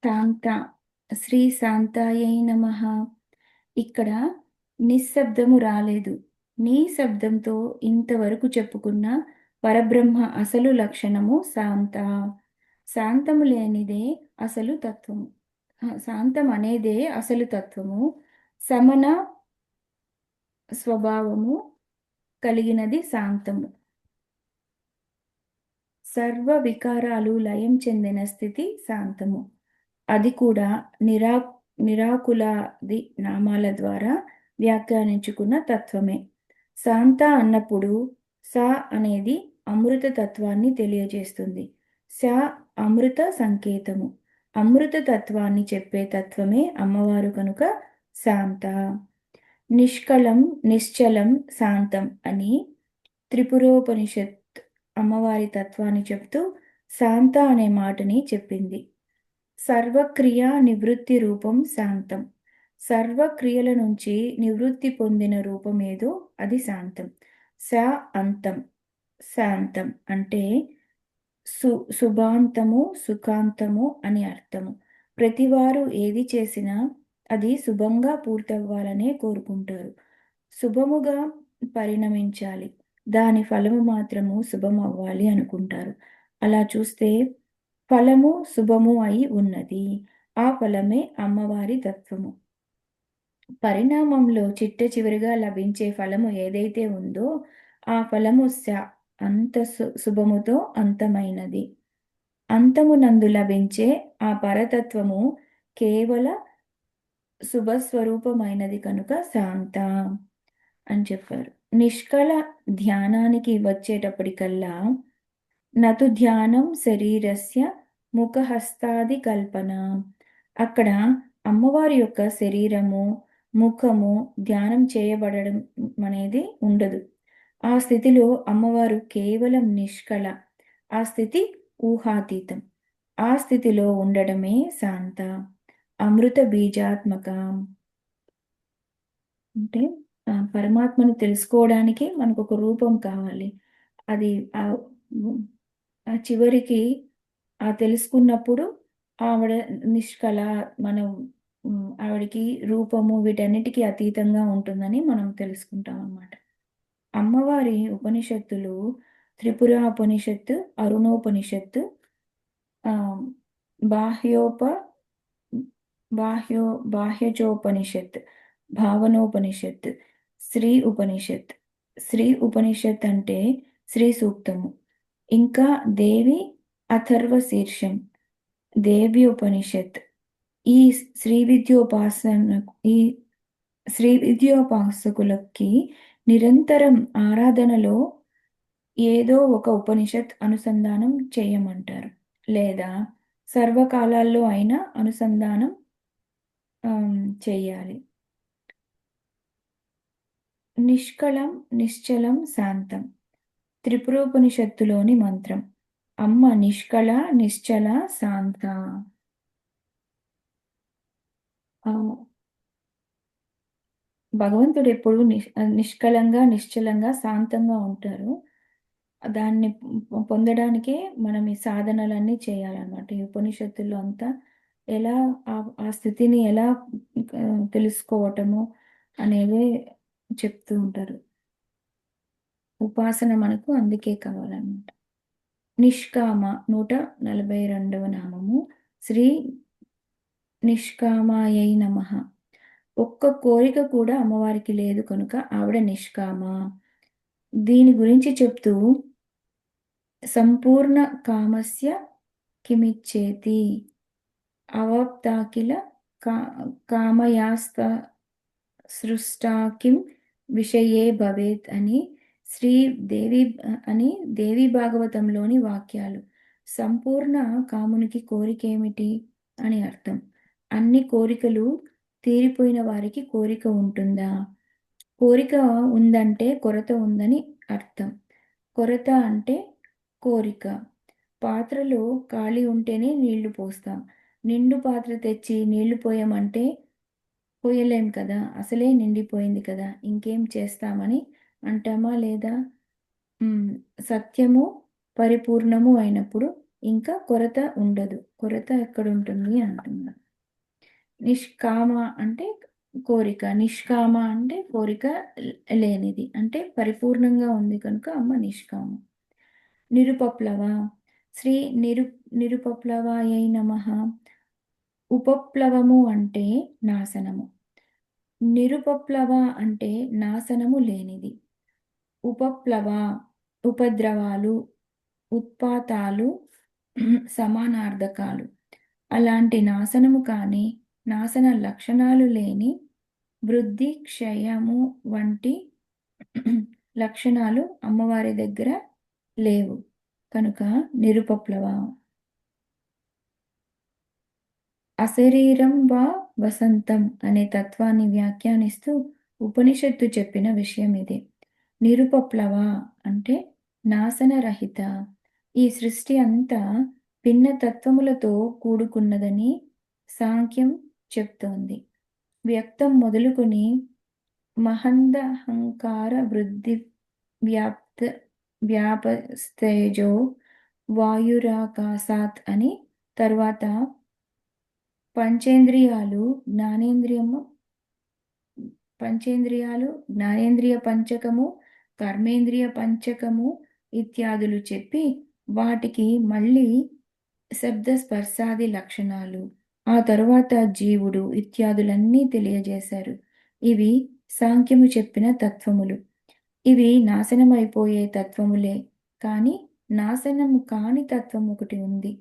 శాంత శ్రీ శాంతాయై నమః. ఇక్కడ నిశ్శబ్దము రాలేదు. నీ శబ్దంతో ఇంతవరకు చెప్పుకున్న పరబ్రహ్మ అసలు లక్షణము శాంత. శాంతము లేనిదే అసలు తత్వము. శాంతం అనేదే అసలు తత్వము. సమన స్వభావము కలిగినది శాంతము. సర్వ వికారాలు లయం చెందిన స్థితి శాంతము. అది కూడా నిరా నిరాకులాది నామాల ద్వారా వ్యాఖ్యానించుకున్న తత్వమే. శాంత అన్నప్పుడు సా అనేది అమృత తత్వాన్ని తెలియజేస్తుంది. శ అమృత సంకేతము. అమృత తత్వాన్ని చెప్పే తత్వమే అమ్మవారు కనుక శాంత. నిష్కళం నిశ్చలం శాంతం అని త్రిపురోపనిషత్ అమ్మవారి తత్వాన్ని చెప్తూ శాంత అనే మాటని చెప్పింది. సర్వక్రియ నివృత్తి రూపం శాంతం. సర్వక్రియల నుంచి నివృత్తి పొందిన రూపం ఏదో అది శాంతం. శ అంతం. శాంతం అంటే శుభాంతము సుఖాంతము అని అర్థము. ప్రతివారు ఏది చేసినా అది శుభంగా పూర్తవ్వాలనే కోరుకుంటారు. శుభముగా పరిణమించాలి, దాని ఫలము మాత్రము శుభం అవ్వాలి అనుకుంటారు. అలా చూస్తే ఫలము శుభము అయి ఉన్నది. ఆ ఫలమే అమ్మవారి తత్వము. పరిణామంలో చిట్ట చివరిగా లభించే ఫలము ఏదైతే ఉందో ఆ ఫలము అంత శుభముతో అంతమైనది. అంతమునందు లభించే ఆ పరతత్వము కేవల శుభస్వరూపమైనది కనుక శాంత అని చెప్పారు. నిష్కళ ధ్యానానికి వచ్చేటప్పటికల్లా నతు ధ్యానం శరీరస్య ముఖహస్తాది కల్పన. అక్కడ అమ్మవారి యొక్క శరీరము ముఖము ధ్యానం చేయబడడం అనేది ఉండదు. ఆ స్థితిలో అమ్మవారు కేవలం నిష్కళ. ఆ స్థితి ఊహాతీతం. ఆ స్థితిలో ఉండడమే శాంత. అమృత బీజాత్మక అంటే పరమాత్మను తెలుసుకోవడానికి మనకు ఒక రూపం కావాలి. అది చివరికి తెలుసుకున్నప్పుడు ఆవిడ నిష్కళ, మనం ఆవిడకి రూపము వీటన్నిటికీ అతీతంగా ఉంటుందని మనం తెలుసుకుంటాం అన్నమాట. అమ్మవారి ఉపనిషత్తులు త్రిపుర ఉపనిషత్తు, అరుణోపనిషత్తు, బాహ్యోప బాహ్యో బాహ్యజోపనిషత్, భావనోపనిషత్, శ్రీ ఉపనిషత్. శ్రీ ఉపనిషత్ అంటే శ్రీ సూక్తము. ఇంకా దేవి అథర్వ శీర్షం, దేవి ఉపనిషత్. ఈ ఈ శ్రీ విద్యోపాసకులకి నిరంతరం ఆరాధనలో ఏదో ఒక ఉపనిషత్ అనుసంధానం చేయమంటారు, లేదా సర్వకాలాల్లో అయినా అనుసంధానం చెయ్యాలి. నిష్కళం నిశ్చలం శాంతం త్రిపురోపనిషత్తులోని మంత్రం. అమ్మ నిష్కళ నిశ్చల శాంత. భగవంతుడు ఎప్పుడు నిష్కలంగా నిశ్చలంగా శాంతంగా ఉంటారు. దాన్ని పొందడానికే మనం ఈ సాధనలన్నీ చేయాలన్నమాట. ఈ ఉపనిషత్తుల్లో అంతా ఎలా ఆ స్థితిని ఎలా తెలుసుకోవటము అనేది చెప్తూ ఉంటారు. ఉపాసన మనకు అందుకే కావాలన్నమాట. నిష్కామ 142వ నామము. శ్రీ నిష్కామాయై నమః. ఒక్క కోరిక కూడా అమ్మవారికి లేదు కనుక ఆవిడ నిష్కామ. దీని గురించి చెప్తూ సంపూర్ణ కామస్య కిమిచ్చేతి అవాప్తాకిల కామయాస్త సృష్టా కిం విషయే భవేత్ అని దేవి భాగవతంలోని వాక్యాలు. సంపూర్ణ కామునికి కోరికేమిటి అని అర్థం. అన్ని కోరికలు తీరిపోయిన వారికి కోరిక ఉంటుందా? కోరిక ఉందంటే కొరత ఉందని అర్థం. కొరత అంటే కోరిక. పాత్రలో ఖాళీ ఉంటేనే నీళ్లు పోస్తాం. నిండు పాత్ర తెచ్చి నీళ్లు పోయమంటే పోయలేం కదా, అసలే నిండిపోయింది కదా, ఇంకేం చేస్తామని అంటామా లేదా? సత్యము పరిపూర్ణము అయినప్పుడు ఇంకా కొరత ఉండదు. కొరత ఎక్కడుంటుంది అంటున్నారు. నిష్కామ అంటే కోరిక. నిష్కామ అంటే కోరిక లేనిది. అంటే పరిపూర్ణంగా ఉంది కనుక అమ్మ నిష్కామ. నిరుపప్లవ. శ్రీ నిరు నిరుపప్లవాయై నమః. ఉపప్లవము అంటే నాశనము. నిరుపప్లవ అంటే నాశనము లేనిది. ఉపప్లవ ఉపద్రవాలు, ఉత్పాతాలు సమానార్థకాలు. అలాంటి నాశనము కాని, నాశన లక్షణాలు లేని వృద్ధి, క్షయము వంటి లక్షణాలు అమ్మవారి దగ్గర లేవు. కనుక నిరుపప్లవ. అశరీరం వా వసంతం అనే తత్వాన్ని వ్యాఖ్యానిస్తూ ఉపనిషత్తు చెప్పిన విషయం ఇదే. నిరుపప్లవ అంటే నాశనరహిత. ఈ సృష్టి అంతా భిన్న తత్వములతో కూడుకున్నదని సాంఖ్యం చెప్తోంది. వ్యక్తం మొదలుకొని మహందహంకార వృద్ధి వ్యాప్త వ్యాపస్తేజో వాయురాకాశాత్ అని తర్వాత పంచేంద్రియాలు జ్ఞానేంద్రియము పంచేంద్రియాలు జ్ఞానేంద్రియ పంచకము, కర్మేంద్రియ పంచకము ఇత్యాదులు చెప్పి వాటికి మళ్ళీ శబ్ద స్పర్శాది లక్షణాలు, ఆ తరువాత జీవుడు ఇత్యాదులన్నీ తెలియజేశారు. ఇవి సాంఖ్యము చెప్పిన తత్వములు. ఇవి నాశనమైపోయే తత్వములే. కానీ నాశనము కాని తత్వం ఒకటి ఉంది.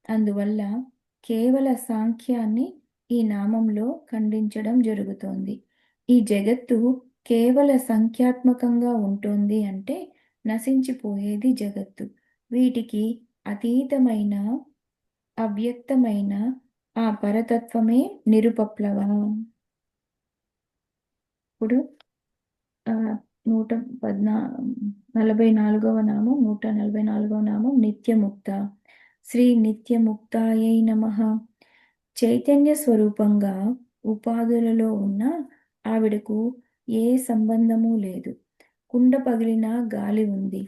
అందువల్ల కేవల సాంఖ్యాన్ని ఈ నామంలో ఖండించడం జరుగుతోంది. ఈ జగత్తు కేవల సంఖ్యాత్మకంగా ఉంటోంది అంటే నశించిపోయేది జగత్తు. వీటికి అతీతమైన, అవ్యక్తమైన ఆ పరతత్వమే నిరుపప్లవ. ఇప్పుడు 144వ నామం 144వ నామం నిత్యముక్త. శ్రీ నిత్యముక్తాయై నమః. చైతన్య స్వరూపంగా ఉపాధులలో ఉన్న ఆవిడకు ఏ సంబంధము లేదు. కుండ పగిలినా గాలి ఉంది.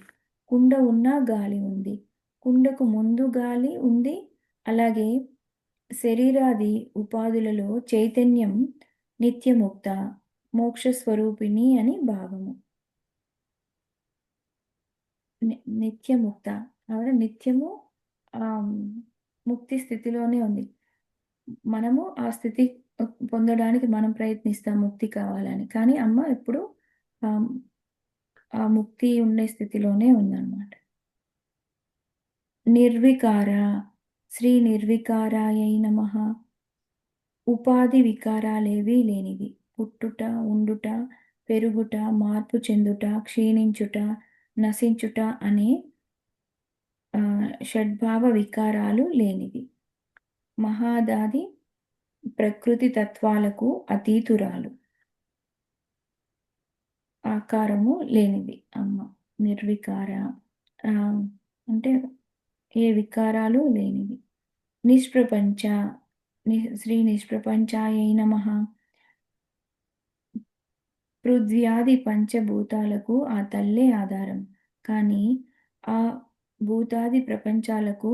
కుండ ఉన్నా గాలి ఉంది. కుండకు ముందు గాలి ఉంది. అలాగే శరీరాది ఉపాధులలో చైతన్యం నిత్యముక్త, మోక్షస్వరూపిణి అని భావము. నిత్యముక్త. ఆవిడ నిత్యము ఆహ్, ముక్తి స్థితిలోనే ఉంది. మనము ఆ స్థితి పొందడానికి మనం ప్రయత్నిస్తాం ముక్తి కావాలని. కానీ అమ్మ ఎప్పుడు ఆహ్, ఆ ముక్తి ఉండే స్థితిలోనే ఉందన్నమాట. నిర్వికార. శ్రీ నిర్వికారాయై నమః. ఉపాధి వికారాలేవీ లేనిది. పుట్టుట, ఉండుట, పెరుగుట, మార్పు చెందుట, క్షీణించుట, నశించుట అనే షడ్భావ వికారాలు లేనిది. మహాదాది ప్రకృతి తత్వాలకు అతీతురాలు. ఆకారము లేనిది అమ్మ. నిర్వికార. అంటే ఏ వికారాలు లేనిది. నిష్ప్రపంచ. శ్రీ నిష్ప్రపంచాయై నమః. పృథ్వ్యాది పంచభూతాలకు ఆ తల్లే ఆధారం. కానీ ఆ భూతాది ప్రపంచాలకు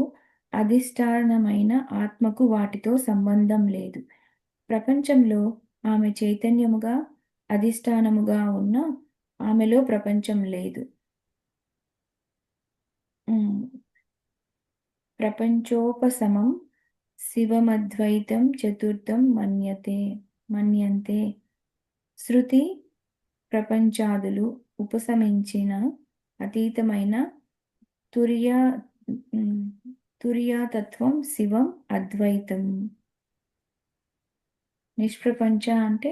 అధిష్టానమైన ఆత్మకు వాటితో సంబంధం లేదు. ప్రపంచంలో ఆమె చైతన్యముగా, అధిష్టానముగా ఉన్న ఆమెలో ప్రపంచం లేదు. హ్మ్. ప్రపంచోపశమం శివమద్వైతం చతుర్థం మన్యంతే. శృతి ప్రపంచాదులు ఉపశమించిన అతీతమైన తుర్యా హ్మ్. తుర్యాతత్వం శివం అద్వైతం. నిష్ప్రపంచ అంటే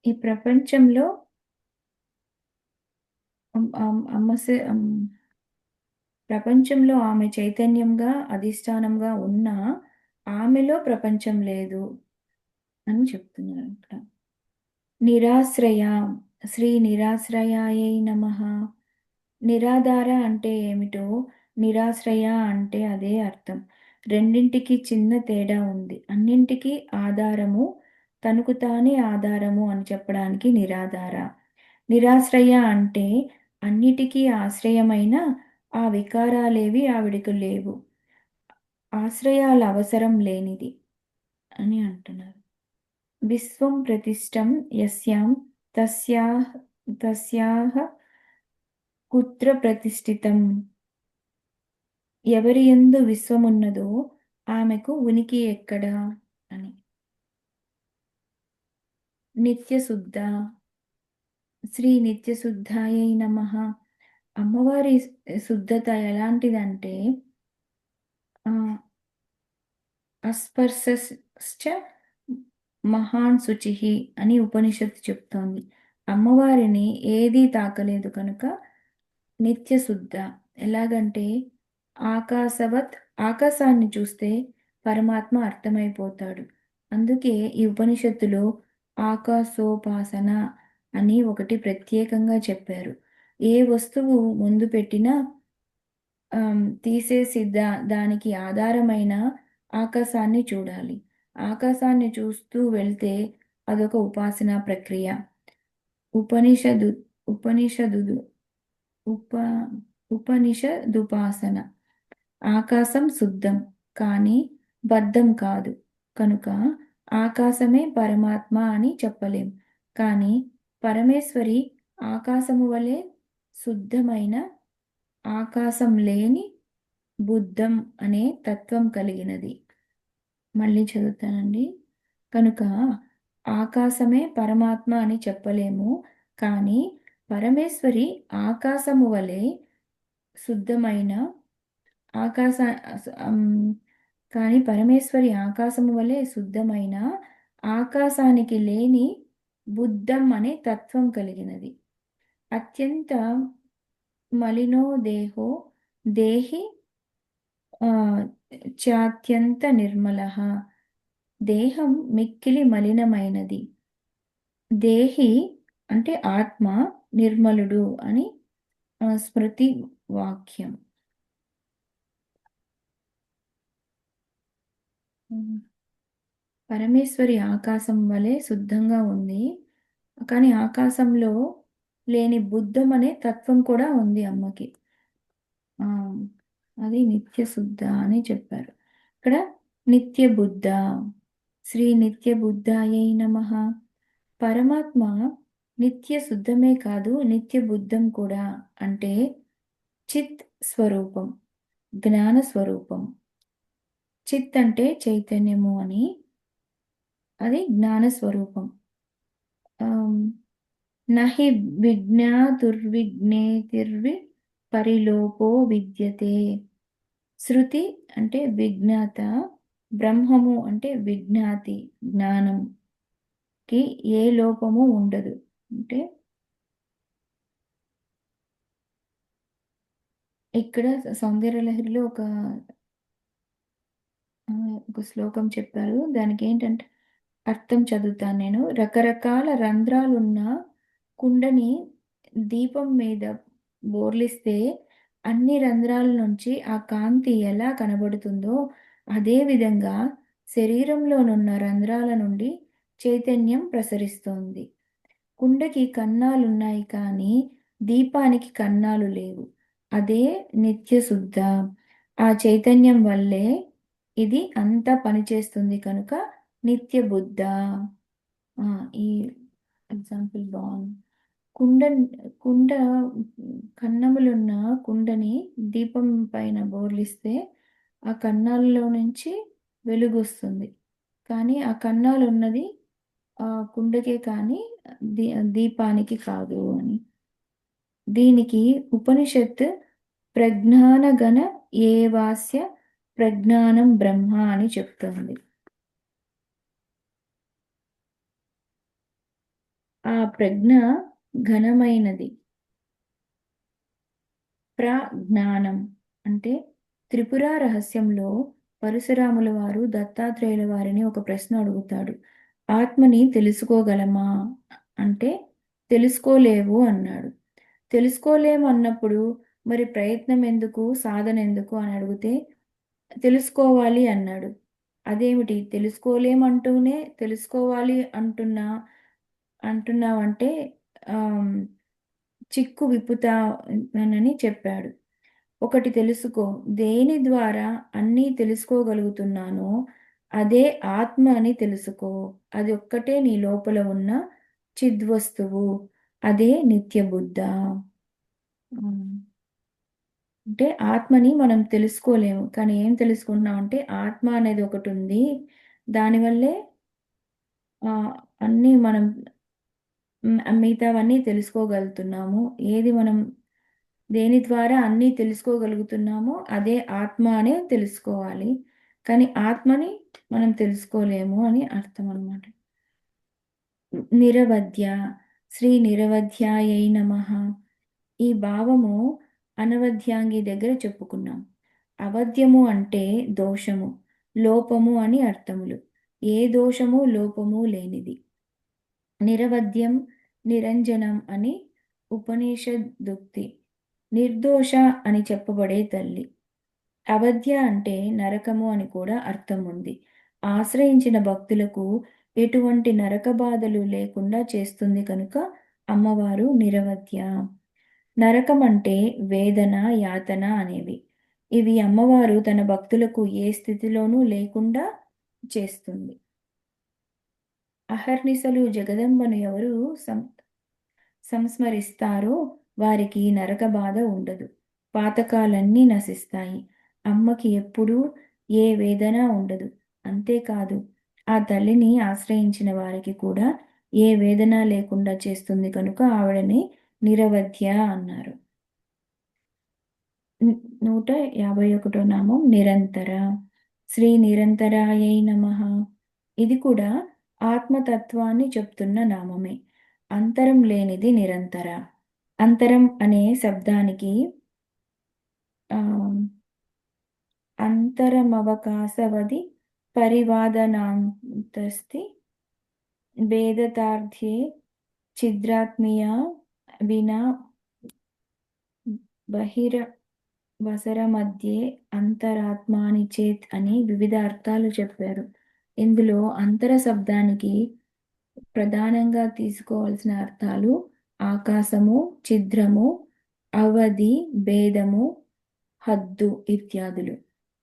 ఈ ప్రపంచంలో ప్రపంచంలో ఆమె చైతన్యంగా, అధిష్టానంగా ఉన్నా ఆమెలో ప్రపంచం లేదు అని చెప్తున్నారు ఇక్కడ. నిరాశ్రయ. శ్రీ నిరాశ్రయాయై నమః. నిరాధార అంటే ఏమిటో, నిరాశ్రయ అంటే అదే అర్థం. రెండింటికి చిన్న తేడా ఉంది. అన్నింటికి ఆధారము, తనకు తానే ఆధారము అని చెప్పడానికి నిరాధార. నిరాశ్రయ అంటే అన్నిటికీ ఆశ్రయమైన ఆ వికారాలేవి ఆవిడకు లేవు. ఆశ్రయాల అవసరం లేనిది అని అంటున్నారు. విశ్వం ప్రతిష్టం యస్యాం తస్యాహ తస్యాహ కుత్ర ప్రతిష్ఠితం. ఎవరి యందు విశ్వమున్నదో ఆమెకు ఉనికి ఎక్కడా అని. నిత్యశుద్ధ. శ్రీ నిత్యశుద్ధాయై నమః. అమ్మవారి శుద్ధత ఎలాంటిదంటే ఆ, అస్పర్శశ్చ మహాన్ శుచిః అని ఉపనిషత్తు చెప్తోంది. అమ్మవారిని ఏదీ తాకలేదు కనుక నిత్యశుద్ధ. ఎలాగంటే ఆకాశవత్, ఆకాశాన్ని చూస్తే పరమాత్మ అర్థమైపోతాడు. అందుకే ఈ ఉపనిషత్తులో ఆకాశోపాసన అని ఒకటి ప్రత్యేకంగా చెప్పారు. ఏ వస్తువు ముందు పెట్టినా తీసేసి దానికి ఆధారమైన ఆకాశాన్ని చూడాలి. ఆకాశాన్ని చూస్తూ వెళ్తే అదొక ఉపాసనా ప్రక్రియ. ఉపనిషదు ఉపనిషదు ఉప ఉపనిషదుపాసన. ఆకాశం శుద్ధం, కానీ బద్ధం కాదు. కనుక ఆకాశమే పరమాత్మ అని చెప్పలేం. కానీ పరమేశ్వరి ఆకాశము వలె శుద్ధమైన, ఆకాశం లేని బుద్ధం అనే తత్వం కలిగినది. మళ్ళీ చదువుతానండి. కనుక ఆకాశమే పరమాత్మ అని చెప్పలేము. కానీ పరమేశ్వరి ఆకాశము వలె శుద్ధమైన ఆకాశ అమ్, కానీ పరమేశ్వరి ఆకాశము వలె శుద్ధమైన, ఆకాశానికి లేని బుద్ధం అనే తత్వం కలిగినది. అత్యంత మలినో దేహో దేహి ఆ, చాత్యంత నిర్మల. దేహం మిక్కిలి మలినమైనది. దేహి అంటే ఆత్మ నిర్మలుడు అని స్మృతి వాక్యం. పరమేశ్వరి ఆకాశం వలె శుద్ధంగా ఉంది. కానీ ఆకాశంలో లేని బుద్ధం అనే తత్వం కూడా ఉంది అమ్మకి. ఆ, అది నిత్య శుద్ధ అని చెప్పారు. ఇక్కడ నిత్య బుద్ధ. శ్రీ నిత్య బుద్ధాయై నమః. పరమాత్మ నిత్య శుద్ధమే కాదు, నిత్య బుద్ధం కూడా. అంటే చిత్ స్వరూపం, జ్ఞాన స్వరూపం. చిత్ అంటే చైతన్యము అని, అది జ్ఞాన స్వరూపం. ఆమ్, నహి విజ్ఞాతుర్విజ్ఞేతిర్వి పరిలోపో విద్యతే. శృతి అంటే విజ్ఞాత, బ్రహ్మము అంటే విజ్ఞాతి, జ్ఞానంకి ఏ లోపము ఉండదు. అంటే ఇక్కడ సౌందర్యలహరిలో ఒక శ్లోకం చెప్పారు. దానికి ఏంటంటే అర్థం చదువుతాను నేను. రకరకాల రంధ్రాలున్న కుండని దీపం మీద బోర్లిస్తే అన్ని రంధ్రాల నుంచి ఆ కాంతి ఎలా కనబడుతుందో అదే విధంగా శరీరంలోనున్న రంధ్రాల నుండి చైతన్యం ప్రసరిస్తోంది. కుండకి కన్నాలున్నాయి కానీ దీపానికి కన్నాలు లేవు. అదే నిత్యశుద్ధ. ఆ చైతన్యం వల్లే ఇది అంతా పనిచేస్తుంది కనుక నిత్య బుద్ధ. ఈ ఎగ్జాంపుల్ బాగుంది. కుండ కుండ కన్నములున్న కుండని దీపం పైన బోర్లిస్తే ఆ కన్నాలలో నుంచి వెలుగు వస్తుంది. కానీ ఆ కన్నాలు ఉన్నది ఆ కుండకే కానీ దీ దీపానికి కాదు అని. దీనికి ఉపనిషత్ ప్రజ్ఞానగణ ఏవాస్య ప్రజ్ఞానం బ్రహ్మ అని చెప్తుంది. ఆ ప్రజ్ఞ ఘనమైనది. ప్రజ్ఞానం అంటే త్రిపుర రహస్యంలో పరశురాముల వారు దత్తాత్రేయుల వారిని ఒక ప్రశ్న అడుగుతాడు. ఆత్మని తెలుసుకోగలమా అంటే తెలుసుకోలేవు అన్నాడు. తెలుసుకోలేము అన్నప్పుడు మరి ప్రయత్నం ఎందుకు, సాధన ఎందుకు అని అడిగితే తెలుసుకోవాలి అన్నాడు. అదేమిటి తెలుసుకోలేమంటూనే తెలుసుకోవాలి అంటున్నావంటే ఆమ్, చిక్కు విప్పుతానని చెప్పాడు. ఒకటి తెలుసుకో, దేని ద్వారా అన్నీ తెలుసుకోగలుగుతున్నానో అదే ఆత్మ అని తెలుసుకో. అది ఒక్కటే నీ లోపల ఉన్న చిద్వస్తువు. అదే నిత్య బుద్ధ. ఉమ్. అంటే ఆత్మని మనం తెలుసుకోలేము, కానీ ఏం తెలుసుకుంటున్నాం అంటే ఆత్మ అనేది ఒకటి ఉంది. దానివల్లే ఆ, అన్నీ మనం మిగతావన్నీ తెలుసుకోగలుగుతున్నాము. ఏది మనం దేని ద్వారా అన్నీ తెలుసుకోగలుగుతున్నామో అదే ఆత్మ అనే తెలుసుకోవాలి. కానీ ఆత్మని మనం తెలుసుకోలేము అని అర్థం అన్నమాట. నిరవధ్య, శ్రీ నిరవధ్యాయై నమః. ఈ భావము అనవధ్యాంగి దగ్గర చెప్పుకున్నాం. అవధ్యము అంటే దోషము, లోపము అని అర్థములు. ఏ దోషము లోపము లేనిది. నిరవధ్యం, నిరంజనం అని ఉపనిషదుక్తి. నిర్దోష అని చెప్పబడే తల్లి. అవధ్య అంటే నరకము అని కూడా అర్థం ఉంది. ఆశ్రయించిన భక్తులకు ఎటువంటి నరక బాధలు లేకుండా చేస్తుంది కనుక అమ్మవారు నిరవధ్య. నరకం అంటే వేదన, యాతన అనేవి. ఇవి అమ్మవారు తన భక్తులకు ఏ స్థితిలోనూ లేకుండా చేస్తుంది. అహర్నిశలు జగదంబను ఎవరు సంస్మరిస్తారో వారికి నరక బాధ ఉండదు. పాతకాలన్నీ నశిస్తాయి. అమ్మకి ఎప్పుడూ ఏ వేదన ఉండదు. అంతేకాదు, ఆ తల్లిని ఆశ్రయించిన వారికి కూడా ఏ వేదన లేకుండా చేస్తుంది కనుక ఆవిడని నిరవధ్య అన్నారు. 151 నామం నిరంతర. శ్రీ నిరంతరాయై నమః. ఇది కూడా ఆత్మతత్వాన్ని చెప్తున్న నామమే. అంతరం లేనిది నిరంతర. అంతరం అనే శబ్దానికి ఆ, అంతరమవకాశవది పరివాదనాంతస్తి భేదతార్థ్యే ఛిద్రాత్మీయ వినా బహిరవసర మధ్యే అంతరాత్మాని చేత్ అని వివిధ అర్థాలు చెప్పారు. ఇందులో అంతర శబ్దానికి ప్రధానంగా తీసుకోవాల్సిన అర్థాలు ఆకాశము, ఛిద్రము, అవధి, భేదము, హద్దు ఇత్యాదులు.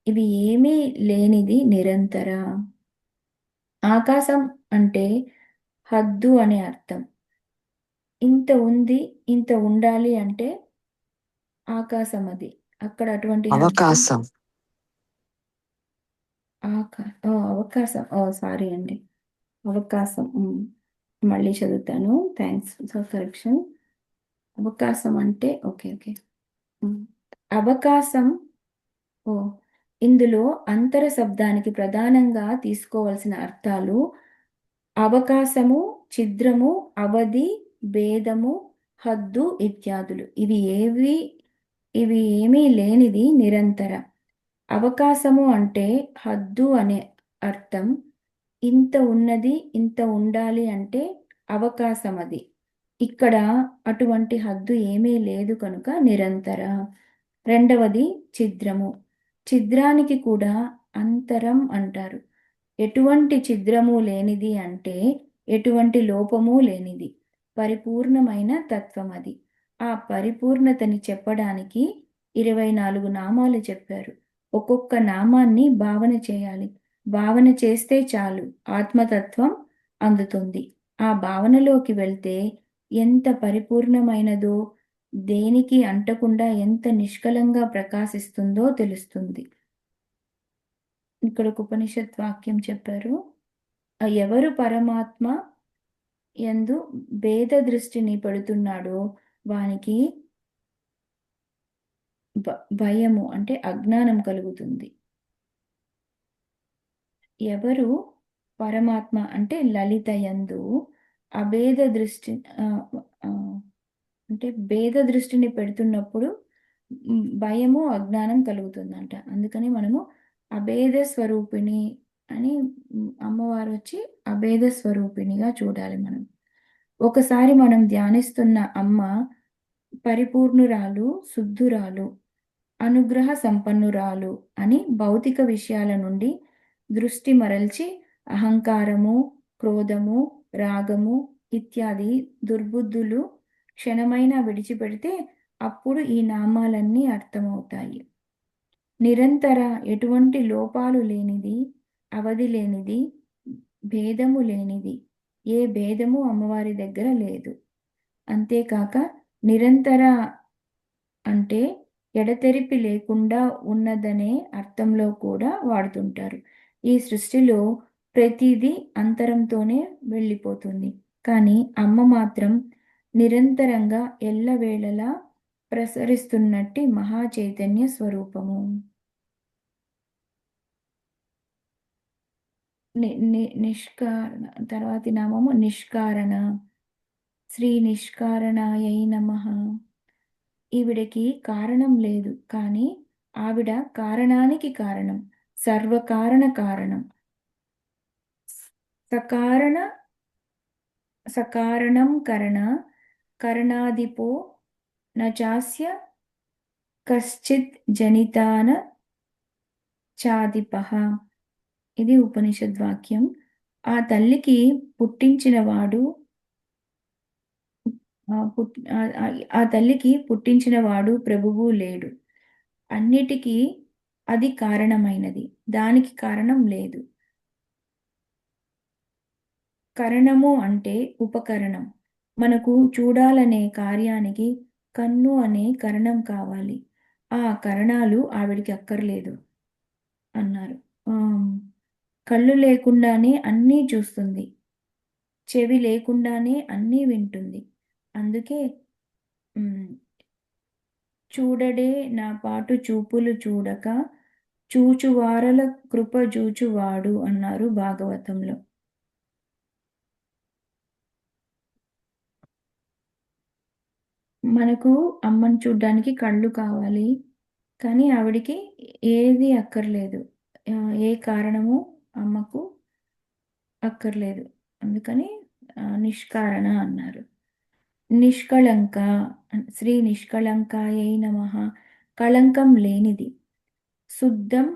ఇవి ఏమీ లేనిది నిరంతర. ఆకాశం అంటే హద్దు అనే అర్థం. ఇంత ఉంది, ఇంత ఉండాలి అంటే ఆకాశం అది. అక్కడ అటువంటి హద్దు అవకాశం. అవకాశం. సారీ అండి, అవకాశం. మళ్ళీ చదువుతాను. Thanks for correction. అవకాశం అంటే ఓకే ఓకే. ఉమ్. అవకాశం. ఓ ఇందులో అంతర శబ్దానికి ప్రధానంగా తీసుకోవలసిన అర్థాలు అవకాశము, ఛిద్రము, అవధి, భేదము, హద్దు ఇత్యాదులు. ఇవి ఏమీ లేనిది నిరంతర. అవకాశము అంటే హద్దు అనే అర్థం. ఇంత ఉన్నది, ఇంత ఉండాలి అంటే అవకాశం అది. ఇక్కడ అటువంటి హద్దు ఏమీ లేదు కనుక నిరంతర. రెండవది ఛిద్రము. ఛిద్రానికి కూడా అంతరం అంటారు. ఎటువంటి ఛిద్రము లేనిది అంటే ఎటువంటి లోపము లేనిది పరిపూర్ణమైన తత్వం అది. ఆ పరిపూర్ణతని చెప్పడానికి 24 నామాలు చెప్పారు. ఒక్కొక్క నామాన్ని భావన చేయాలి. భావన చేస్తే చాలు ఆత్మతత్వం అందుతుంది. ఆ భావనలోకి వెళ్తే ఎంత పరిపూర్ణమైనదో, దేనికి అంటకుండా ఎంత నిష్కలంగా ప్రకాశిస్తుందో తెలుస్తుంది. ఇక్కడ ఒక ఉపనిషత్ వాక్యం చెప్పారు. ఎవరు పరమాత్మ యందు భేద దృష్టిని పెడుతున్నాడో వానికి భయము అంటే అజ్ఞానం కలుగుతుంది. ఎవరు పరమాత్మ అంటే లలిత యందు అభేద దృష్టి అంటే భేద దృష్టిని పెడుతున్నప్పుడు భయము, అజ్ఞానం కలుగుతుందంట. అందుకని మనము అభేద స్వరూపిణి అని అమ్మవారు వచ్చి అభేద స్వరూపిణిగా చూడాలి మనం. ఒకసారి మనం ధ్యానిస్తున్న అమ్మ పరిపూర్ణురాలు, శుద్ధురాలు, అనుగ్రహ సంపన్నురాలు అని భౌతిక విషయాల నుండి దృష్టి మరల్చి అహంకారము, క్రోధము, రాగము ఇత్యాది దుర్బుద్ధులు క్షణమైనా విడిచిపెడితే అప్పుడు ఈ నామాలన్నీ అర్థమవుతాయి. నిరంతర, ఎటువంటి లోపాలు లేనిది, అవధి లేనిది, భేదము లేనిది. ఏ భేదము అమ్మవారి దగ్గర లేదు. అంతేకాక నిరంతర అంటే ఎడతెరిపి లేకుండా ఉన్నదనే అర్థంలో కూడా వాడుతుంటారు. ఈ సృష్టిలో ప్రతిదీ అంతరంతోనే వెళ్ళిపోతుంది. కానీ అమ్మ మాత్రం నిరంతరంగా ఎల్లవేళలా ప్రసరిస్తున్నట్టి మహా చైతన్య స్వరూపము. నిష్కారణ, తర్వాతి నామము నిష్కారణ. శ్రీ నిష్కారణాయై నమః. ఈవిడకి కారణం లేదు, కానీ ఆవిడ కారణానికి కారణం, సర్వకారణ కారణం. సకారణ సకారణం కరణ కరణాదిపో నచాస్య కశ్చిత్ జనితాన చాదిపః. ఇది ఉపనిషద్ వాక్యం. ఆ తల్లికి పుట్టించినవాడు ఆ తల్లికి పుట్టించినవాడు ప్రభువు లేడు. అన్నిటికీ అది కారణమైనది, దానికి కారణం లేదు. కరణము అంటే ఉపకరణం. మనకు చూడాలనే కార్యానికి కన్ను అనే కరణం కావాలి. ఆ కరణాలు ఆవిడికి అక్కర్లేదు అన్నారు. కళ్ళు లేకుండానే అన్నీ చూస్తుంది, చెవి లేకుండానే అన్నీ వింటుంది. అందుకే చూడడే నా పాటు చూపులు చూడక చూచువారల కృప జూచువాడు అన్నారు భాగవతంలో. మనకు అమ్మని చూడ్డానికి కళ్ళు కావాలి, కానీ ఆవిడికి ఏది అక్కర్లేదు. ఏ కారణము అమ్మకు అక్కర్లేదు. అందుకని నిష్కారణ అన్నారు. నిష్కళంక, శ్రీ నిష్కళంకాయై నమః. కళంకం లేనిది, శుద్ధం,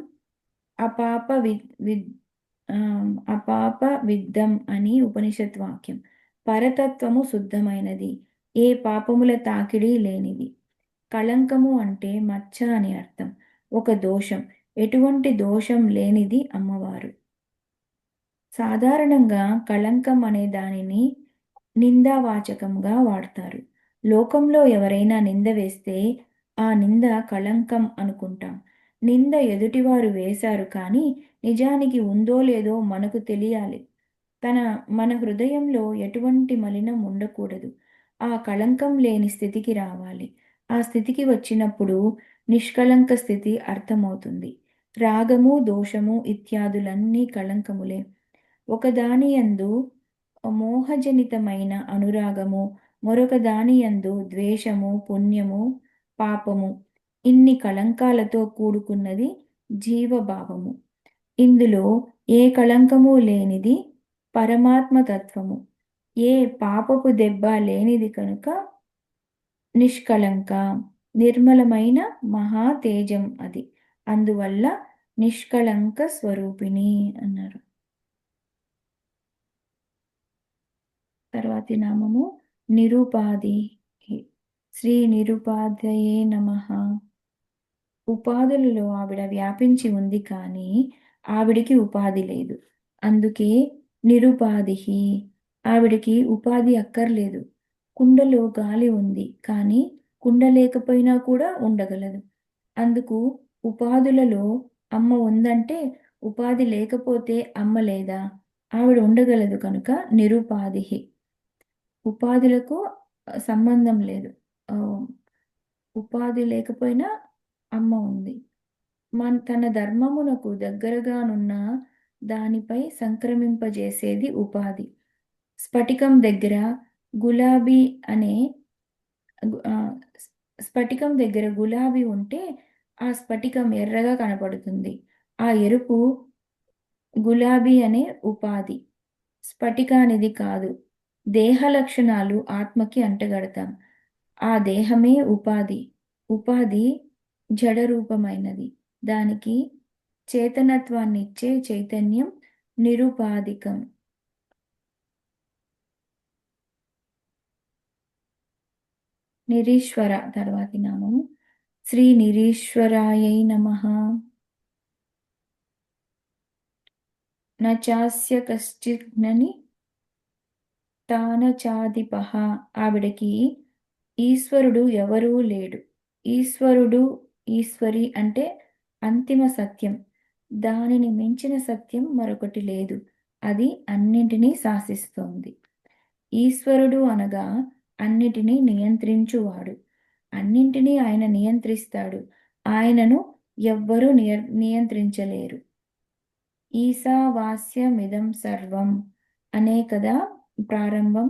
అపాప అపాప విద్దం అని ఉపనిషత్ వాక్యం. పరతత్వము శుద్ధమైనది, ఏ పాపముల తాకిడి లేనిది. కళంకము అంటే మచ్చ అని అర్థం, ఒక దోషం. ఎటువంటి దోషం లేనిది అమ్మవారు. సాధారణంగా కళంకం అనే దానిని నిందావాచకంగా వాడతారు. లోకంలో ఎవరైనా నింద వేస్తే ఆ నింద కళంకం అనుకుంటాం. నింద ఎదుటివారు వేశారు, కానీ నిజానికి ఉందో లేదో మనకు తెలియాలి. మన హృదయంలో ఎటువంటి మలినం ఉండకూడదు. ఆ కళంకం లేని స్థితికి రావాలి. ఆ స్థితికి వచ్చినప్పుడు నిష్కళంక స్థితి అర్థమవుతుంది. రాగము, దోషము ఇత్యాదులన్నీ కళంకములే. ఒకదానియందు మోహజనితమైన అనురాగము, మరొక దానియందు ద్వేషము, పుణ్యము, పాపము, ఇన్ని కళంకాలతో కూడుకున్నది జీవభావము. ఇందులో ఏ కళంకము లేనిది పరమాత్మతత్వము. ఏ పాపపు దెబ్బ లేనిది కనుక నిష్కళంక, నిర్మలమైన మహా తేజం అది. అందువల్ల నిష్కళంక స్వరూపిణి అన్నారు. తర్వాతి నామము నిరుపాధి. శ్రీ నిరుపాధయే నమః. ఉపాధులలో ఆవిడ వ్యాపించి ఉంది, కానీ ఆవిడికి ఉపాధి లేదు. అందుకే నిరుపాధి. ఆవిడికి ఉపాధి అక్కర్లేదు. కుండలో గాలి ఉంది, కానీ కుండ లేకపోయినా కూడా ఉండగలదు. అందుకు ఉపాధులలో అమ్మ ఉందంటే ఉపాధి లేకపోతే అమ్మ లేదా? ఆవిడ ఉండగలదు కనుక నిరుపాధి. ఉపాధులకు సంబంధం లేదు. ఉపాధి లేకపోయినా అమ్మ ఉంది. తన ధర్మమునకు దగ్గరగానున్న దానిపై సంక్రమింపజేసేది ఉపాధి. స్ఫటికం దగ్గర గులాబీ అనే ఆ, స్ఫటికం దగ్గర గులాబీ ఉంటే ఆ స్ఫటికం ఎర్రగా కనపడుతుంది. ఆ ఎరుపు గులాబీ అనే ఉపాధి, స్ఫటికానిది కాదు. దేహ లక్షణాలు ఆత్మకి అంటగడతాం. ఆ దేహమే ఉపాధి. ఉపాధి జడరూపమైనది. దానికి చేతనత్వాన్నిచ్చే చైతన్యం నిరుపాధికం. నిరీశ్వర తర్వాతి నామం శ్రీ నిరీశ్వరాయై నమః. నచాస్య కశ్చిజ్ఞని తానచాధిపః. ఆవిడకి ఈశ్వరుడు ఎవరూ లేడు. ఈశ్వరుడు, ఈశ్వరి అంటే అంతిమ సత్యం. దానిని మించిన సత్యం మరొకటి లేదు. అది అన్నింటినీ శాసిస్తోంది. ఈశ్వరుడు అనగా అన్నిటినీ నియంత్రించువాడు. అన్నింటినీ ఆయన నియంత్రిస్తాడు. ఆయనను ఎవ్వరూ నియంత్రించలేరు. ఈశావాస్యమిదం సర్వం అనే కదా ప్రారంభం.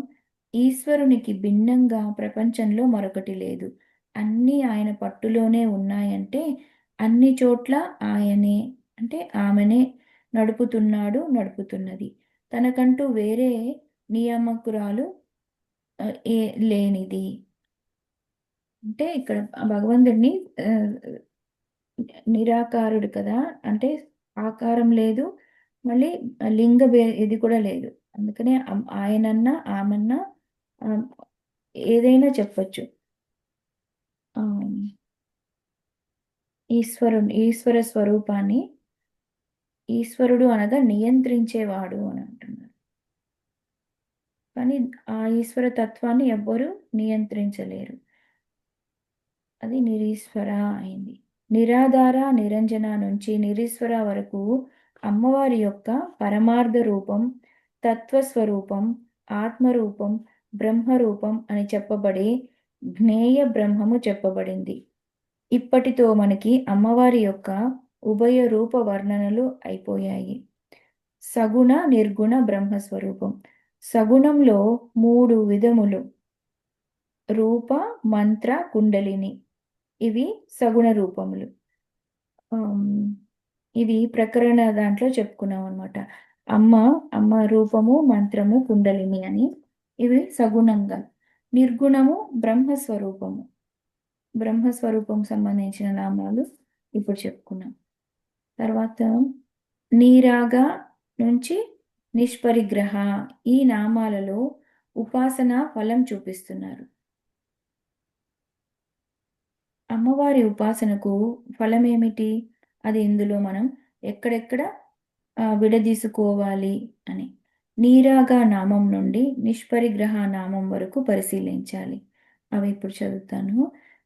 ఈశ్వరునికి భిన్నంగా ప్రపంచంలో మరొకటి లేదు. అన్నీ ఆయన పట్టులోనే ఉన్నాయంటే అన్ని చోట్ల ఆయనే అంటే ఆమెనే నడుపుతున్నాడు, నడుపుతున్నది. తనకంటూ వేరే నియామకురాలు ఆ, ఏ లేనిది. అంటే ఇక్కడ భగవంతుడిని ఆ, నిరాకారుడు కదా, అంటే ఆకారం లేదు, మళ్ళీ ఇది కూడా లేదు. అందుకనే ఆయనన్నా ఆమన్నా ఆ, ఏదైనా చెప్పచ్చు. ఆ, ఈశ్వర స్వరూపాన్ని ఈశ్వరుడు అనగా నియంత్రించేవాడు అని అంటున్నారు. కానీ ఆ ఈశ్వర తత్వాన్ని ఎవ్వరూ నియంత్రించలేరు. అది నిరీశ్వర అయింది. నిరాధార నిరంజన నుంచి నిరీశ్వర వరకు అమ్మవారి యొక్క పరమార్థ రూపం, తత్వస్వరూపం, ఆత్మరూపం, బ్రహ్మరూపం అని చెప్పబడే జ్ఞేయ బ్రహ్మము చెప్పబడింది. ఇప్పటితో మనకి అమ్మవారి యొక్క ఉభయ రూప వర్ణనలు అయిపోయాయి. సగుణ నిర్గుణ బ్రహ్మస్వరూపం. సగుణంలో 3 విధములు: రూప, మంత్ర, కుండలిని. ఇవి సగుణ రూపములు. ఇది ప్రకరణ దాంట్లో చెప్పుకున్నాం అనమాట. అమ్మ అమ్మ రూపము, మంత్రము, కుండలిని అని. ఇవి సగుణంగా. నిర్గుణము బ్రహ్మస్వరూపము. బ్రహ్మస్వరూపం సంబంధించిన నామాలు ఇప్పుడు చెప్పుకున్నాం. తర్వాత నీరాగ నుంచి నిష్పరిగ్రహ, ఈ నామాలలో ఉపాసన ఫలం చూపిస్తున్నారు. అమ్మవారి ఉపాసనకు ఫలమేమిటి? అది ఇందులో మనం ఎక్కడెక్కడ విడదీసుకోవాలి అని నీరాగా నామం నుండి నిష్పరిగ్రహ నామం వరకు పరిశీలించాలి. అవి ఇప్పుడు చదువుతాను.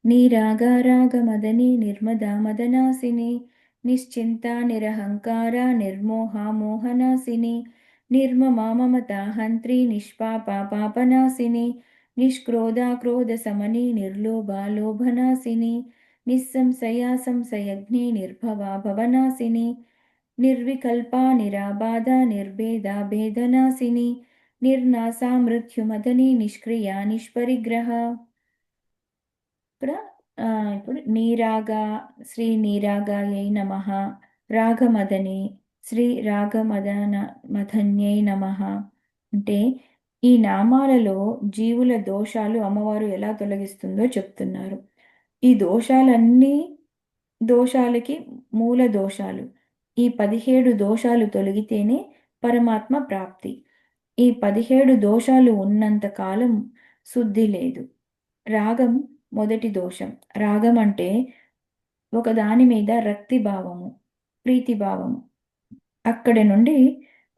నీరాగా రాగ మదని నిర్మద మదనాసిని నిశ్చింత నిరహంకార నిర్మోహ మోహనాసిని నిర్మమా మమత హంత్రి నిష్పాప పాపనాశిని నిష్క్రోధ క్రోధ సమని నిర్లోభ లోభనాశిని నిస్సంశయ సంశయజ్ఞి నిర్భవ భవనాశిని నిర్వికల్పా నిరాబాధ నిర్భేద భేదనాశిని నిర్నాశా మృత్యుమదని నిష్క్రియ నిష్పరిగ్రహ. ఇక్కడ ఇప్పుడు నీరాగా శ్రీ నీరాగాయై నమః, రాగమదని శ్రీ రాగమదన మధన్యై నమః. అంటే ఈ నామాలలో జీవుల దోషాలు అమ్మవారు ఎలా తొలగిస్తుందో చెప్తున్నారు. ఈ దోషాలకి మూల దోషాలు. ఈ 17 దోషాలు తొలగితేనే పరమాత్మ ప్రాప్తి. ఈ 17 దోషాలు ఉన్నంత కాలం శుద్ధి లేదు. రాగం మొదటి దోషం. రాగం అంటే ఒక దాని మీద రక్తి భావము, ప్రీతి భావము. అక్కడి నుండి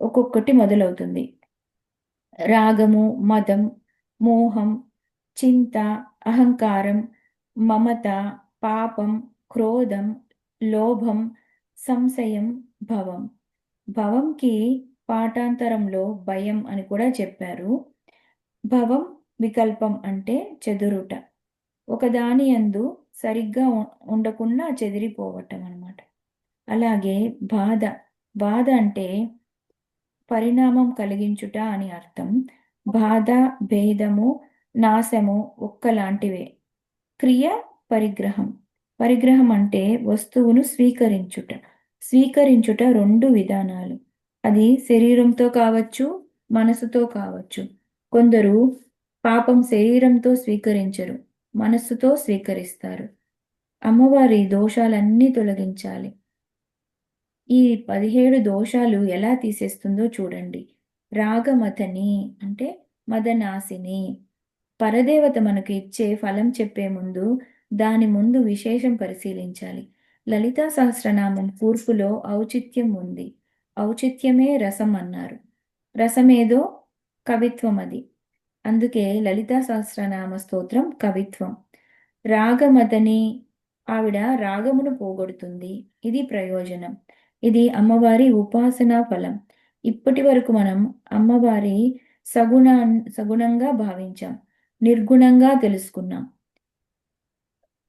ఒక్కొక్కటి మొదలవుతుంది. రాగము, మదం, మోహం, చింత, అహంకారం, మమత, పాపం, క్రోధం, లోభం, సంశయం, భవం. భవంకి పాఠాంతరంలో భయం అని కూడా చెప్పారు. భవం వికల్పం అంటే చెదురుట, ఒకదాని యందు సరిగ్గా ఉండకుండా చెదిరిపోవటం అన్నమాట. అలాగే బాధ. బాధ అంటే పరిణామం కలిగించుట అని అర్థం. బాధ, భేదము, నాశము ఒక్కలాంటివే. క్రియ పరిగ్రహం. పరిగ్రహం అంటే వస్తువును స్వీకరించుట. స్వీకరించుట 2 విధానాలు. అది శరీరంతో కావచ్చు, మనసుతో కావచ్చు. కొందరు పాపం శరీరంతో స్వీకరించరు, మనస్సుతో స్వీకరిస్తారు. అమ్మవారి దోషాలన్నీ తొలగించాలి. ఈ 17 దోషాలు ఎలా తీసేస్తుందో చూడండి. రాగమథని అంటే మదనాశిని. పరదేవత మనకు ఇచ్చే ఫలం చెప్పే ముందు దాని ముందు విశేషం పరిశీలించాలి. లలితా సహస్రనామం కూర్పులో ఔచిత్యం ఉంది. ఔచిత్యమే రసం అన్నారు. రసమేదో కవిత్వం అది. అందుకే లలితా సహస్రనామ స్తోత్రం కవిత్వం. రాగమదని ఆవిడ రాగమును పోగొడుతుంది. ఇది ప్రయోజనం. ఇది అమ్మవారి ఉపాసనా ఫలం. ఇప్పటి వరకు మనం అమ్మవారి సగుణ సగుణంగా భావించాం. నిర్గుణంగా తెలుసుకున్నాం.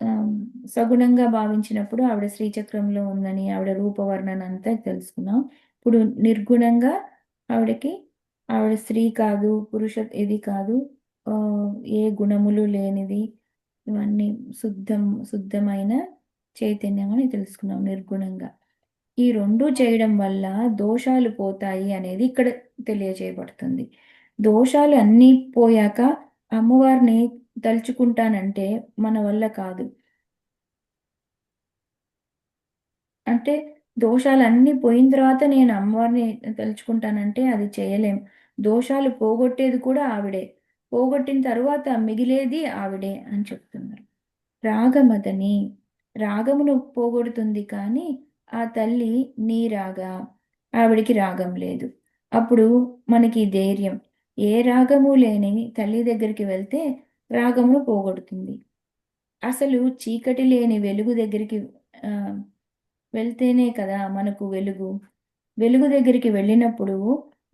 ఆమ్, సగుణంగా భావించినప్పుడు ఆవిడ శ్రీచక్రంలో ఉందని ఆవిడ రూపవర్ణన అంతా తెలుసుకున్నాం. ఇప్పుడు నిర్గుణంగా ఆవిడకి ఆవిడ స్త్రీ కాదు, పురుష ఇది కాదు, ఆ, ఏ గుణములు లేనిది, ఇవన్నీ శుద్ధమైన చైతన్యం అని తెలుసుకున్నాం నిర్గుణంగా. ఈ రెండు చేయడం వల్ల దోషాలు పోతాయి అనేది ఇక్కడ తెలియజేయబడుతుంది. దోషాలు అన్నీ పోయాక అమ్మవారిని తలుచుకుంటానంటే మన వల్ల కాదు. అంటే దోషాలన్నీ పోయిన తర్వాత నేను అమ్మవారిని తలుచుకుంటానంటే అది చేయలేం. దోషాలు పోగొట్టేది కూడా ఆవిడే. పోగొట్టిన తర్వాత మిగిలేది ఆవిడే అని చెప్తున్నారు. రాగమదని రాగమును పోగొడుతుంది కానీ ఆ తల్లి నీ రాగా, ఆవిడికి రాగం లేదు. అప్పుడు మనకి ధైర్యం. ఏ రాగము లేని తల్లి దగ్గరికి వెళ్తే రాగమును పోగొడుతుంది. అసలు చీకటి లేని వెలుగు దగ్గరికి ఆ, వెళ్తేనే కదా మనకు వెలుగు. వెలుగు దగ్గరికి వెళ్ళినప్పుడు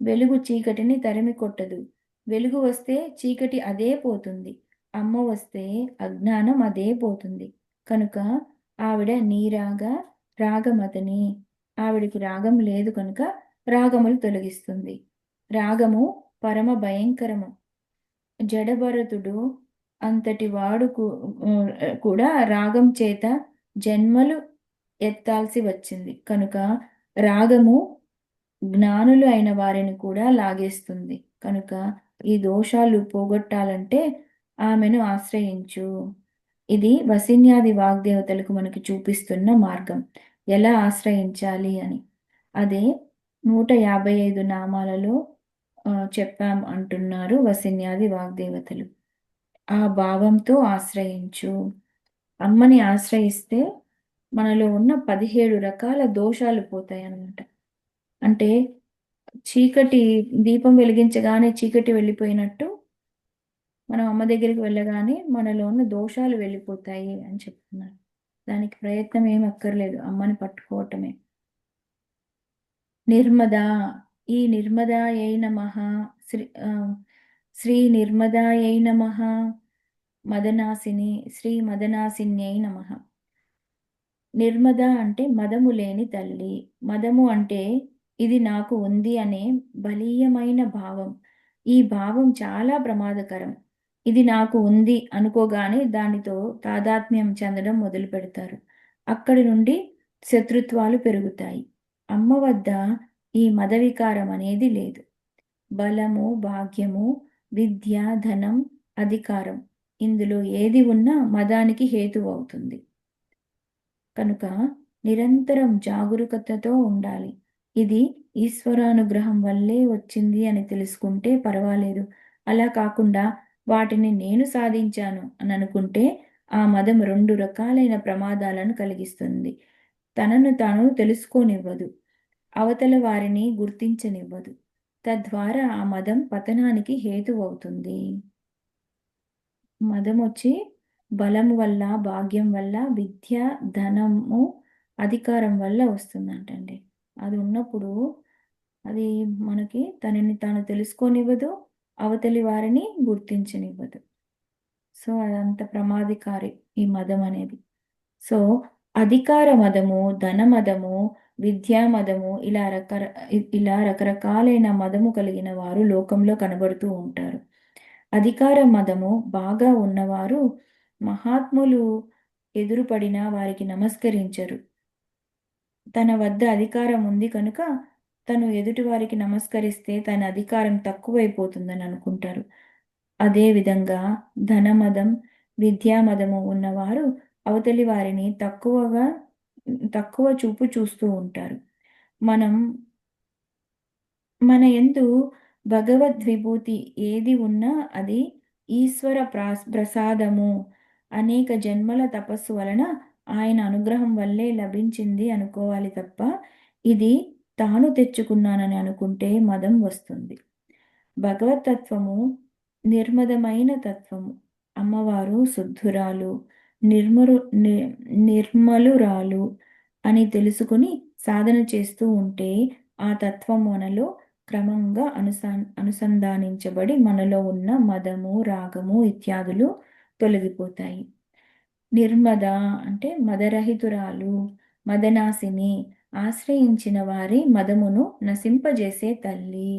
వెలుగు చీకటిని తరిమి కొట్టదు. వెలుగు వస్తే చీకటి అదే పోతుంది. అమ్మ వస్తే అజ్ఞానం అదే పోతుంది. కనుక ఆవిడ నీరాగా రాగమతని. ఆవిడికి రాగం లేదు కనుక రాగములు తొలగిస్తుంది. రాగము పరమ భయంకరము. జడభరతుడు అంతటి వాడు కూడా రాగం చేత జన్మలు ఎత్తాల్సి వచ్చింది. కనుక రాగము జ్ఞానులు అయిన వారిని కూడా లాగేస్తుంది. కనుక ఈ దోషాలు పోగొట్టాలంటే ఆమెను ఆశ్రయించు. ఇది వసిన్యాది వాగ్దేవతలకు మనకి చూపిస్తున్న మార్గం. ఎలా ఆశ్రయించాలి అని. అదే 155 నామాలలో చెప్పాం అంటున్నారు వసిన్యాది వాగ్దేవతలు. ఆ భావంతో ఆశ్రయించు. అమ్మని ఆశ్రయిస్తే మనలో ఉన్న 17 రకాల దోషాలు పోతాయి అన్నమాట. అంటే చీకటి దీపం వెలిగించగానే చీకటి వెళ్ళిపోయినట్టు మనం అమ్మ దగ్గరికి వెళ్ళగానే మనలో ఉన్న దోషాలు వెళ్ళిపోతాయి అని చెప్తున్నారు. దానికి ప్రయత్నం ఏం అక్కర్లేదు, అమ్మని పట్టుకోవటమే. నిర్మదా, ఈ నిర్మదాయై నమః. శ్రీ నిర్మదాయై నమః. మదనాసిని, శ్రీ మదనాసిన్యై నమః. నిర్మద అంటే మదము లేని తల్లి. మదము అంటే ఇది నాకు ఉంది అనే బలీయమైన భావం. ఈ భావం చాలా ప్రమాదకరం. ఇది నాకు ఉంది అనుకోగానే దానితో తాదాత్మ్యం చెందడం మొదలు పెడతారు. అక్కడి నుండి శత్రుత్వాలు పెరుగుతాయి. అమ్మ వద్ద ఈ మద వికారం అనేది లేదు. బలము, భాగ్యము, విద్య, ధనం, అధికారం, ఇందులో ఏది ఉన్నా మదానికి హేతువు అవుతుంది. కనుక నిరంతరం జాగరూకతతో ఉండాలి. ఇది ఈశ్వరానుగ్రహం వల్లే వచ్చింది అని తెలుసుకుంటే పర్వాలేదు. అలా కాకుండా వాటిని నేను సాధించాను అని అనుకుంటే ఆ మదం 2 రకాలైన ప్రమాదాలను కలిగిస్తుంది. తనను తాను తెలుసుకోనివ్వదు. అవతల వారిని గుర్తించనివ్వదు. తద్వారా ఆ మదం పతనానికి హేతువవుతుంది. మదం వచ్చి బలం వల్ల, భాగ్యం వల్ల, విద్య, ధనము, అధికారం వల్ల వస్తుందంటండి. అది ఉన్నప్పుడు అది మనకి తనని తాను తెలుసుకోనివ్వదు, అవతలి వారిని గుర్తించనివ్వదు. సో అదంత ప్రమాదకారి ఈ మదం అనేది. సో అధికార మదము, ధన మదము, విద్యా మదము, ఇలా రకరకాలైన మదము కలిగిన వారు లోకంలో కనబడుతూ ఉంటారు. అధికార మదము బాగా ఉన్నవారు మహాత్ములు ఎదురుపడినా వారికి నమస్కరించరు. తన వద్ద అధికారం ఉంది కనుక తను ఎదుటి వారికి నమస్కరిస్తే తన అధికారం తక్కువైపోతుందని అనుకుంటారు. అదేవిధంగా ధనమదం, విద్యామదము ఉన్నవారు అవతలి వారిని తక్కువ చూపు చూస్తూ ఉంటారు. మన యందు భగవద్విభూతి ఏది ఉన్నా అది ఈశ్వర ప్రసాదము, అనేక జన్మల తపస్సు వలన ఆయన అనుగ్రహం వల్లే లభించింది అనుకోవాలి తప్ప ఇది తాను తెచ్చుకున్నానని అనుకుంటే మదం వస్తుంది. భగవతత్వము నిర్మదమైన తత్వము. అమ్మవారు శుద్ధురాలు, నిర్మరు ని నిర్మలురాలు అని తెలుసుకుని సాధన చేస్తూ ఉంటే ఆ తత్వం మనలో క్రమంగా అనుసంధానించబడి మనలో ఉన్న మదము, రాగము ఇత్యాదులు తొలగిపోతాయి. నిర్మద అంటే మదరహితురాలు, మదనాసిని, ఆశ్రయించిన వారి మదమును నశింపజేసే తల్లి.